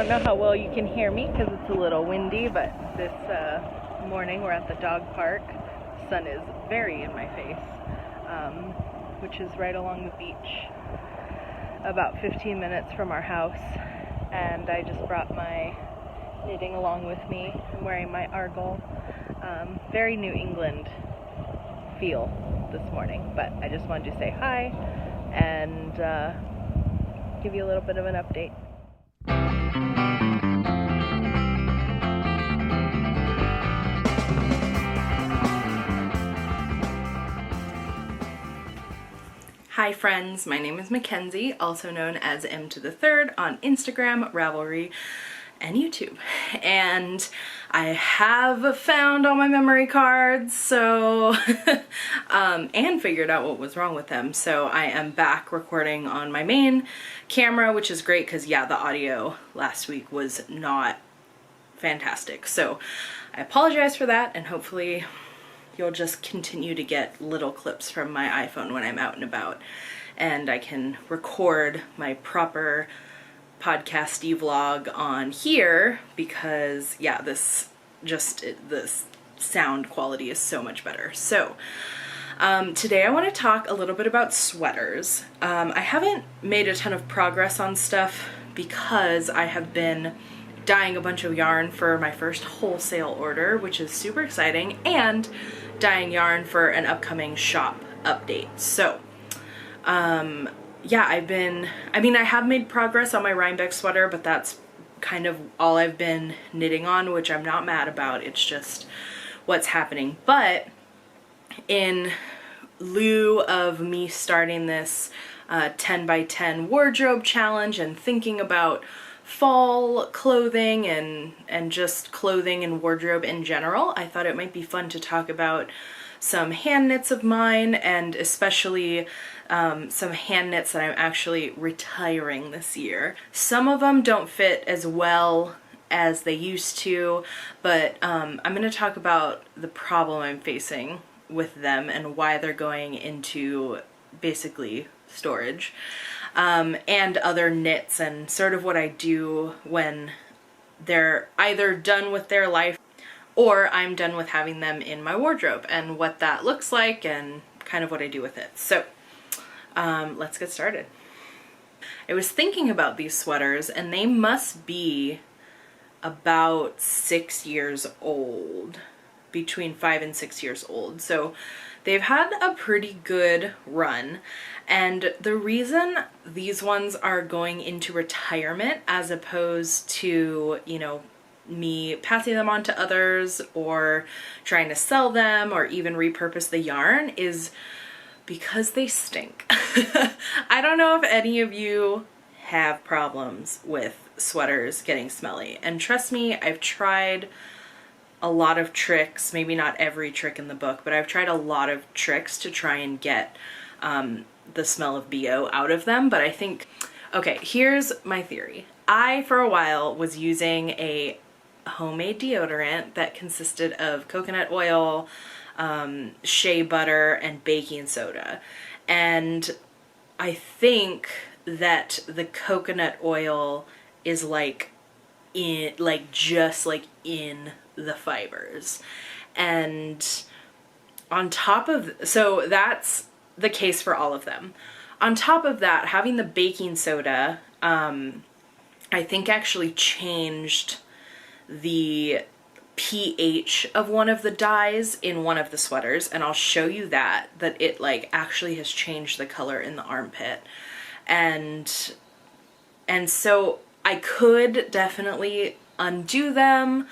don't know how well you can hear me because it's a little windy, but this morning we're at the dog park. The sun is very in my face, which is right along the beach, about 15 minutes from our house. And I just brought my knitting along with me. I'm wearing my Argyle. Very New England feel this morning, but I just wanted to say hi and give you a little bit of an update. Hi friends, my name is Mackenzie, also known as Emtothethird on Instagram, Ravelry, and YouTube. And I have found all my memory cards, so and figured out what was wrong with them. So I am back recording on my main camera, which is great because yeah, the audio last week was not fantastic. So I apologize for that, and hopefully you'll just continue to get little clips from my iPhone when I'm out and about, and I can record my proper podcasty vlog on here because yeah, this sound quality is so much better. So today I want to talk a little bit about sweaters. I haven't made a ton of progress on stuff because I have been dyeing a bunch of yarn for my first wholesale order, which is super exciting, and dyeing yarn for an upcoming shop update. So yeah, I have made progress on my Rhinebeck sweater, but that's kind of all I've been knitting on, which I'm not mad about. It's just what's happening. But in lieu of me starting this 10 by 10 wardrobe challenge and thinking about fall clothing and just clothing and wardrobe in general, I thought it might be fun to talk about some hand knits of mine, and especially some hand knits that I'm actually retiring this year. Some of them don't fit as well as they used to, but I'm going to talk about the problem I'm facing with them and why they're going into basically storage. And other knits and sort of what I do when they're either done with their life or I'm done with having them in my wardrobe, and what that looks like and kind of what I do with it. So let's get started. I was thinking about these sweaters, and they must be about 6 years old, between 5 and 6 years old. So they've had a pretty good run, and the reason these ones are going into retirement as opposed to, you know, me passing them on to others or trying to sell them or even repurpose the yarn is because they stink. I don't know if any of you have problems with sweaters getting smelly, and trust me, I've tried a lot of tricks, maybe not every trick in the book, but I've tried a lot of tricks to try and get the smell of BO out of them. But I think, okay, here's my theory. I, for a while, was using a homemade deodorant that consisted of coconut oil, shea butter, and baking soda. And I think that the coconut oil is just in the fibers. And on top of, so that's the case for all of them. On top of that, having the baking soda, I think actually changed the pH of one of the dyes in one of the sweaters, and I'll show you that it actually has changed the color in the armpit. And so I could definitely undo them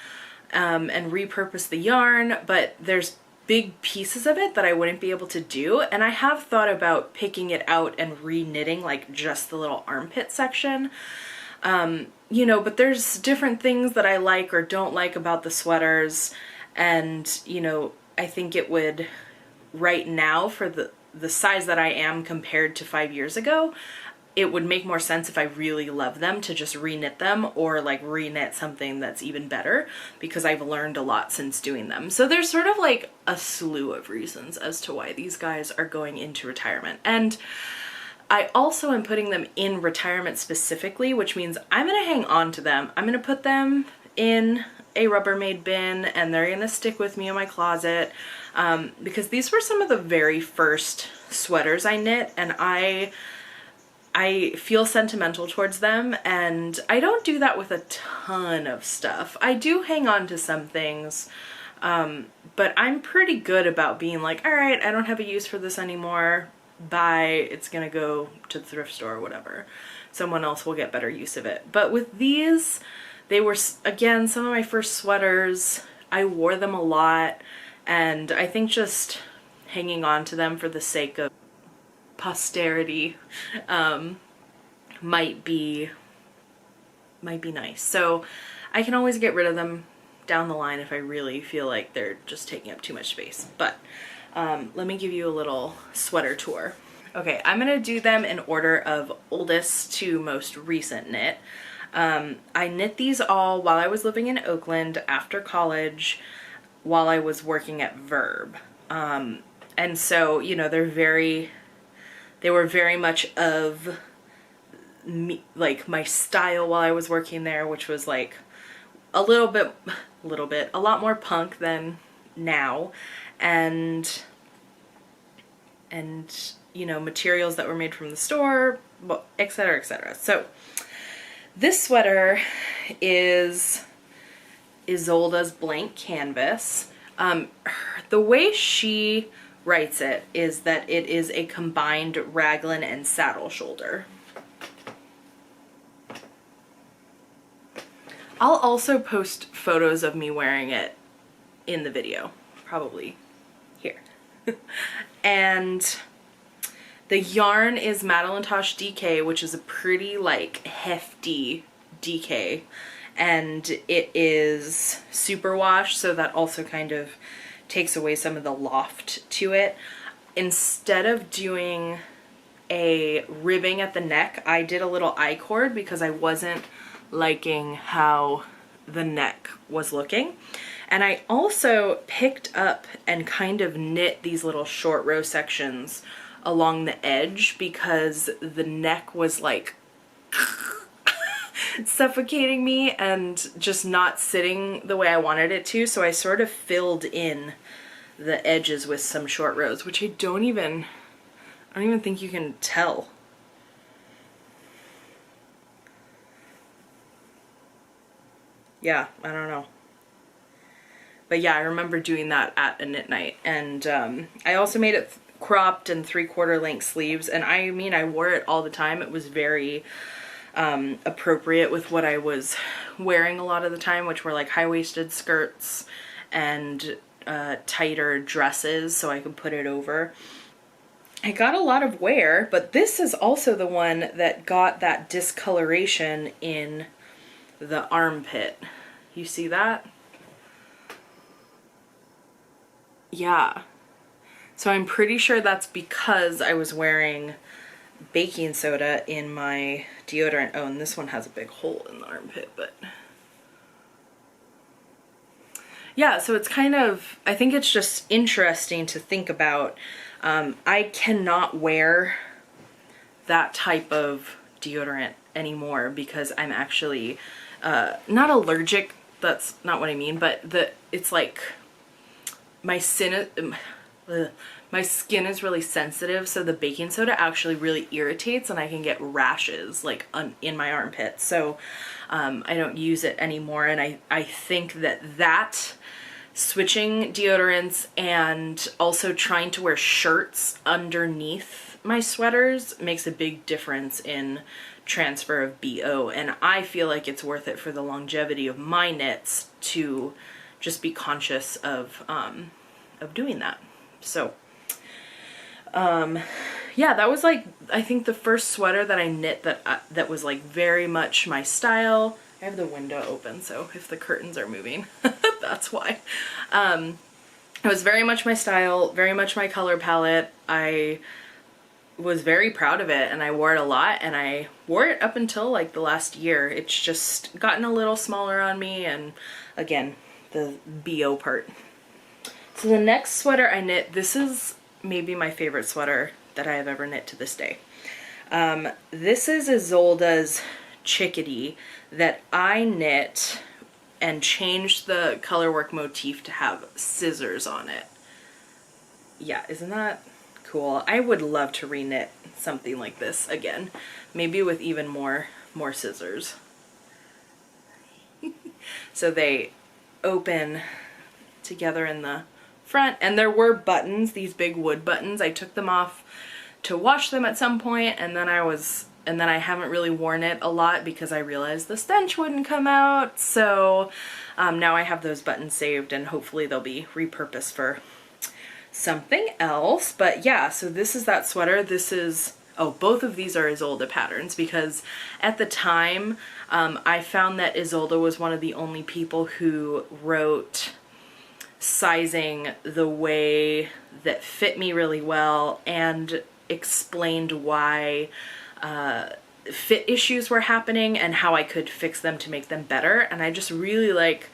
and repurpose the yarn, but there's big pieces of it that I wouldn't be able to do, and I have thought about picking it out and re-knitting like just the little armpit section. You know, but there's different things that I like or don't like about the sweaters, and you know, I think it would, right now, for the size that I am compared to 5 years ago, it would make more sense if I really love them to just re-knit them, or like re-knit something that's even better, because I've learned a lot since doing them. So there's sort of like a slew of reasons as to why these guys are going into retirement. And I also am putting them in retirement specifically, which means I'm going to hang on to them. I'm going to put them in a Rubbermaid bin, and they're going to stick with me in my closet, because these were some of the very first sweaters I knit, and I feel sentimental towards them, and I don't do that with a ton of stuff. I do hang on to some things, but I'm pretty good about being like, all right, I don't have a use for this anymore. Bye. It's gonna go to the thrift store or whatever. Someone else will get better use of it. But with these, they were, again, some of my first sweaters. I wore them a lot, and I think just hanging on to them for the sake of posterity might be nice. So I can always get rid of them down the line if I really feel like they're just taking up too much space. But let me give you a little sweater tour. Okay, I'm gonna do them in order of oldest to most recent knit. I knit these all while I was living in Oakland, after college, while I was working at Verb. And so, you know, they were very much of me, like my style while I was working there, which was like a lot more punk than now, and you know, materials that were made from the store, etc., etc. So this sweater is Isolda's Blank Canvas. The way she writes it is that it is a combined raglan and saddle shoulder. I'll also post photos of me wearing it in the video, probably here. And the yarn is Madelinetosh DK, which is a pretty like hefty DK, and it is superwash, so that also kind of takes away some of the loft to it. Instead of doing a ribbing at the neck, I did a little I-cord because I wasn't liking how the neck was looking. And I also picked up and kind of knit these little short row sections along the edge because the neck was like suffocating me and just not sitting the way I wanted it to. So I sort of filled in the edges with some short rows, which I don't even think you can tell. Yeah, I don't know. But yeah, I remember doing that at a knit night. And I also made it cropped and 3/4 length sleeves. And I mean, I wore it all the time. It was very appropriate with what I was wearing a lot of the time, which were like high-waisted skirts and tighter dresses, so I could put it over. I got a lot of wear, but this is also the one that got that discoloration in the armpit. You see that? Yeah. So I'm pretty sure that's because I was wearing baking soda in my deodorant. Oh, and this one has a big hole in the armpit, but yeah, so it's kind of, I think it's just interesting to think about. I cannot wear that type of deodorant anymore because I'm actually not allergic, that's not what I mean, but it's like my skin is really sensitive, so the baking soda actually really irritates and I can get rashes like in my armpits. So I don't use it anymore, and I think that switching deodorants and also trying to wear shirts underneath my sweaters makes a big difference in transfer of BO, and I feel like it's worth it for the longevity of my knits to just be conscious of doing that. So yeah, that was like, I think the first sweater that I knit that was like very much my style. I have the window open, so if the curtains are moving, that's why. It was very much my style, very much my color palette. I was very proud of it, and I wore it a lot, and I wore it up until like the last year. It's just gotten a little smaller on me, and again, the BO part. So the next sweater I knit, this is maybe my favorite sweater that I have ever knit to this day. This is Isolde's Chickadee that I knit and changed the colorwork motif to have scissors on it. Yeah, isn't that cool? I would love to reknit something like this again, maybe with even more scissors. So they open together in the front, and there were buttons, these big wood buttons. I took them off to wash them at some point, and then I haven't really worn it a lot because I realized the stench wouldn't come out. So now I have those buttons saved, and hopefully they'll be repurposed for something else. But yeah, so this is that sweater. This is, oh, both of these are Isolde patterns, because at the time I found that Isolde was one of the only people who wrote sizing the way that fit me really well and explained why fit issues were happening and how I could fix them to make them better. And I just really like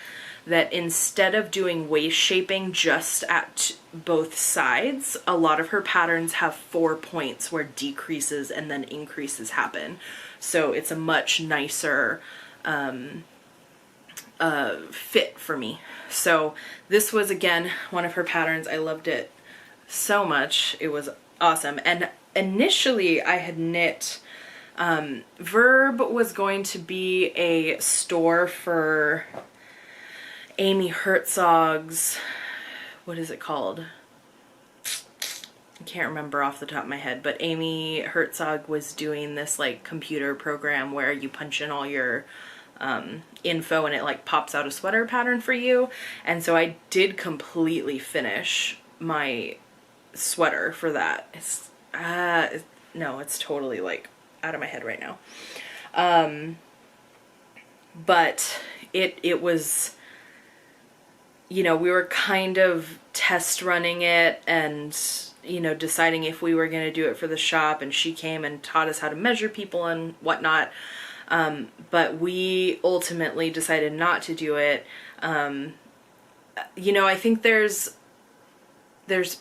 that instead of doing waist shaping just at both sides, a lot of her patterns have 4 points where decreases and then increases happen. So it's a much nicer fit for me. So this was, again, one of her patterns. I loved it so much. It was awesome. And initially I had knit, Verb was going to be a store for Amy Herzog's, what is it called? I can't remember off the top of my head, but Amy Herzog was doing this like computer program where you punch in all your info and it like pops out a sweater pattern for you. And so I did completely finish my sweater for that. It's no, it's totally like out of my head right now. But it was, you know, we were kind of test running it and, you know, deciding if we were going to do it for the shop, and she came and taught us how to measure people and whatnot. But we ultimately decided not to do it. You know, I think there's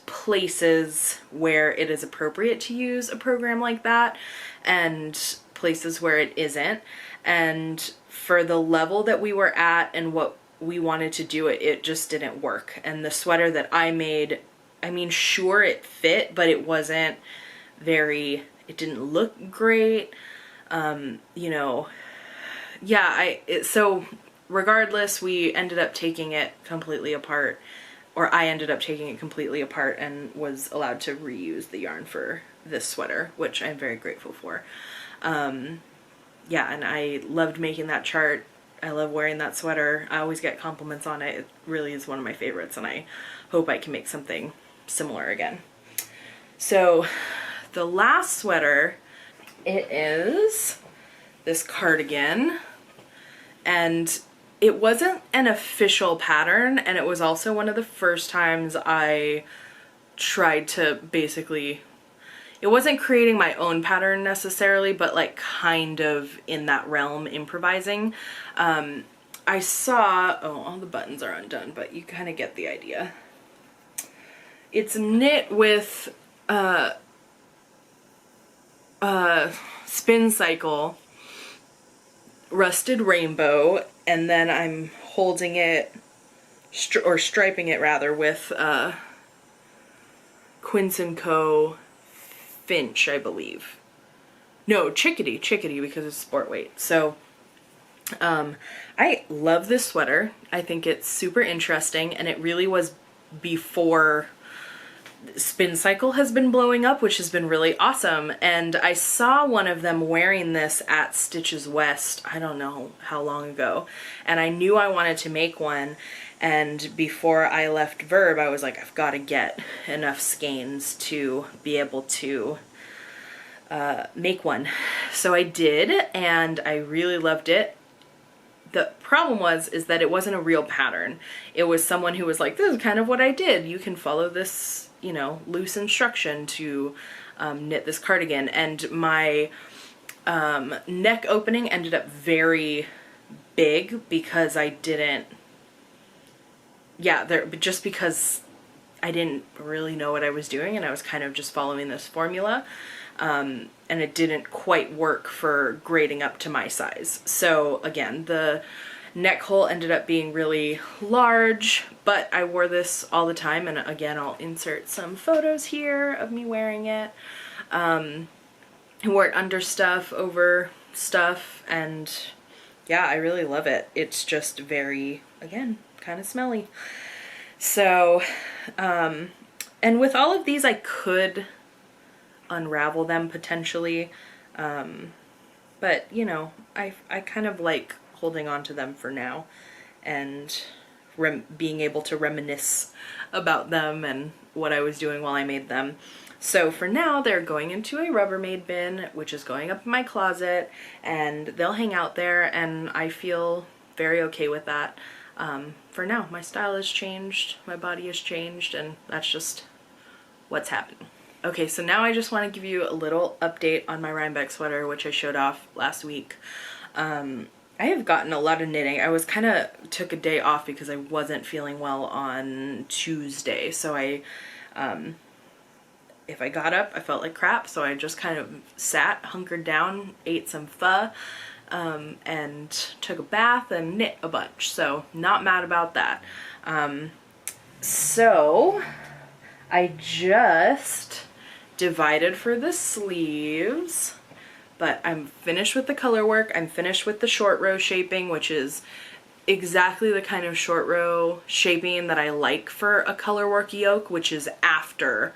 places where it is appropriate to use a program like that and places where it isn't. And for the level that we were at and what we wanted to do, it just didn't work. And the sweater that I made, I mean, sure, it fit, but it wasn't very, it didn't look great. You know, yeah, so regardless, we ended up taking it completely apart, or I ended up taking it completely apart and was allowed to reuse the yarn for this sweater, which I'm very grateful for. Yeah, and I loved making that chart. I love wearing that sweater. I always get compliments on it. It really is one of my favorites, and I hope I can make something similar again. So the last sweater, it is this cardigan, and it wasn't an official pattern, and it was also one of the first times I tried to basically, it wasn't creating my own pattern necessarily, but like kind of in that realm, improvising. I saw, oh, all the buttons are undone, but you kind of get the idea. It's knit with Spin Cycle Rusted Rainbow, and then I'm holding it, or striping it rather, with Quince & Co. Finch, I believe. No, Chickadee, because it's sport weight. So I love this sweater. I think it's super interesting, and it really was before Spin Cycle has been blowing up, which has been really awesome. And I saw one of them wearing this at Stitches West, I don't know how long ago, and I knew I wanted to make one. And before I left Verb, I was like, I've got to get enough skeins to be able to make one. So I did, and I really loved it. The problem is that it wasn't a real pattern. It was someone who was like, this is kind of what I did. You can follow this, you know, loose instruction to knit this cardigan. And my neck opening ended up very big because I didn't, just because I didn't really know what I was doing, and I was kind of just following this formula. and it didn't quite work for grading up to my size. So again, the neck hole ended up being really large, but I wore this all the time, and again, I'll insert some photos here of me wearing it. I wore it under stuff, over stuff, and yeah, I really love it. It's just very, again, kind of smelly. So, and with all of these, I could unravel them potentially, but you know, I kind of like holding on to them for now and being able to reminisce about them and what I was doing while I made them. So for now, they're going into a Rubbermaid bin, which is going up in my closet, and they'll hang out there, and I feel very okay with that. For now, my style has changed, my body has changed, and that's just what's happening. Okay, so now I just want to give you a little update on my Rhinebeck sweater, which I showed off last week. I have gotten a lot of knitting. I was kind of took a day off because I wasn't feeling well on Tuesday, so if I got up, I felt like crap, so I just kind of sat, hunkered down, ate some pho, and took a bath and knit a bunch, so not mad about that. So I just divided for the sleeves, but I'm finished with the color work. I'm finished with the short row shaping, which is exactly the kind of short row shaping that I like for a color work yoke, which is after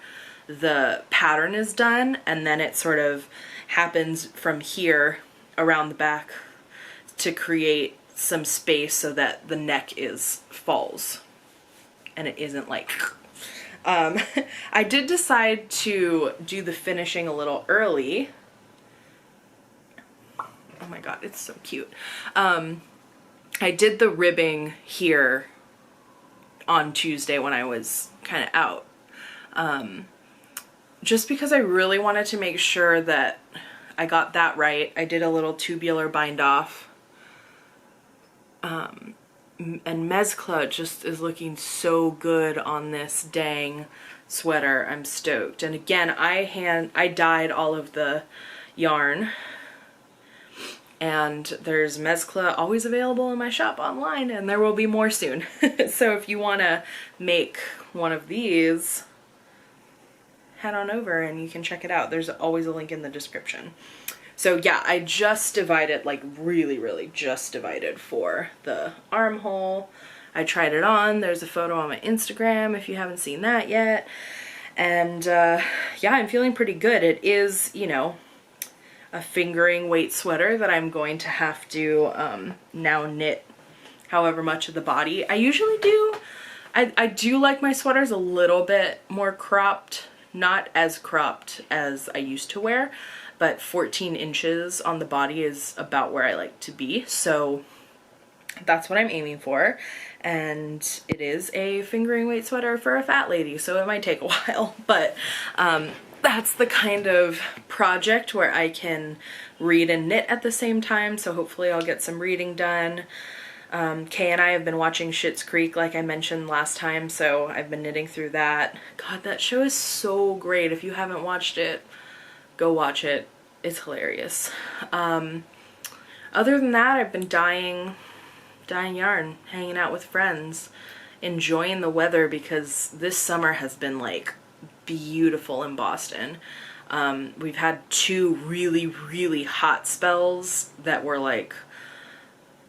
the pattern is done, and then it sort of happens from here around the back to create some space so that the neck falls and it isn't like I did decide to do the finishing a little early. Oh my god, it's so cute. I did the ribbing here on Tuesday when I was kind of out. Just because I really wanted to make sure that I got that right. I did a little tubular bind off. And mezcla just is looking so good on this dang sweater. I'm stoked. And again, I dyed all of the yarn. And there's mezcla always available in my shop online, and there will be more soon. So if you want to make one of these, head on over and you can check it out. There's always a link in the description. So yeah, I just divided, like really just divided for the armhole. I tried it on. There's a photo on my Instagram if you haven't seen that yet. And yeah, I'm feeling pretty good. It is, you know, a fingering weight sweater that I'm going to have to now knit however much of the body. I usually do. I do like my sweaters a little bit more cropped. Not as cropped as I used to wear, but 14 inches on the body is about where I like to be. So that's what I'm aiming for. And it is a fingering weight sweater for a fat lady, so it might take a while, but that's the kind of project where I can read and knit at the same time, so hopefully I'll get some reading done. Kay and I have been watching Schitt's Creek like I mentioned last time, so I've been knitting through that. God, that show is so great. If you haven't watched it, go watch it. It's hilarious. Other than that, I've been dyeing yarn, hanging out with friends, enjoying the weather because this summer has been like beautiful in Boston. We've had 2 really hot spells that were like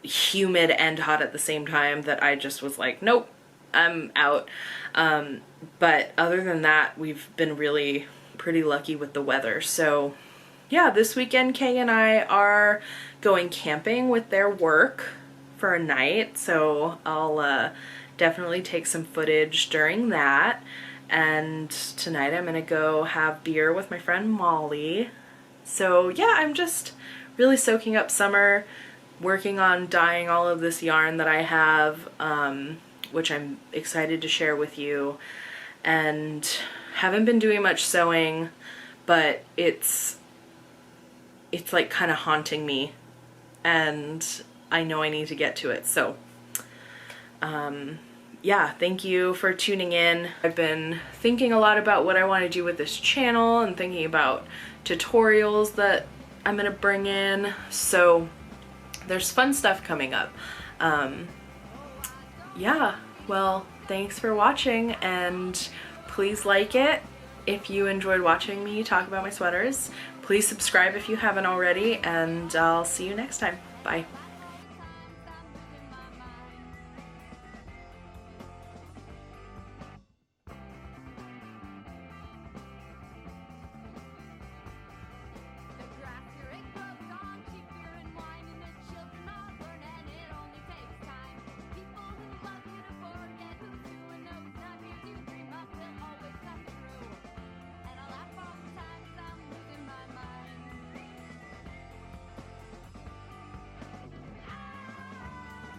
humid and hot at the same time that I just was like, nope, I'm out. But other than that, we've been really pretty lucky with the weather. So yeah, this weekend Kay and I are going camping with their work for a night, so I'll definitely take some footage during that. And tonight I'm gonna go have beer with my friend Molly. So yeah, I'm just really soaking up summer, working on dyeing all of this yarn that I have, which I'm excited to share with you. And haven't been doing much sewing, but it's like kind of haunting me, and I know I need to get to it. So yeah, thank you for tuning in. I've been thinking a lot about what I want to do with this channel and thinking about tutorials that I'm gonna bring in. So there's fun stuff coming up. Yeah, well, thanks for watching, and please like it if you enjoyed watching me talk about my sweaters. Please subscribe if you haven't already, and I'll see you next time. Bye.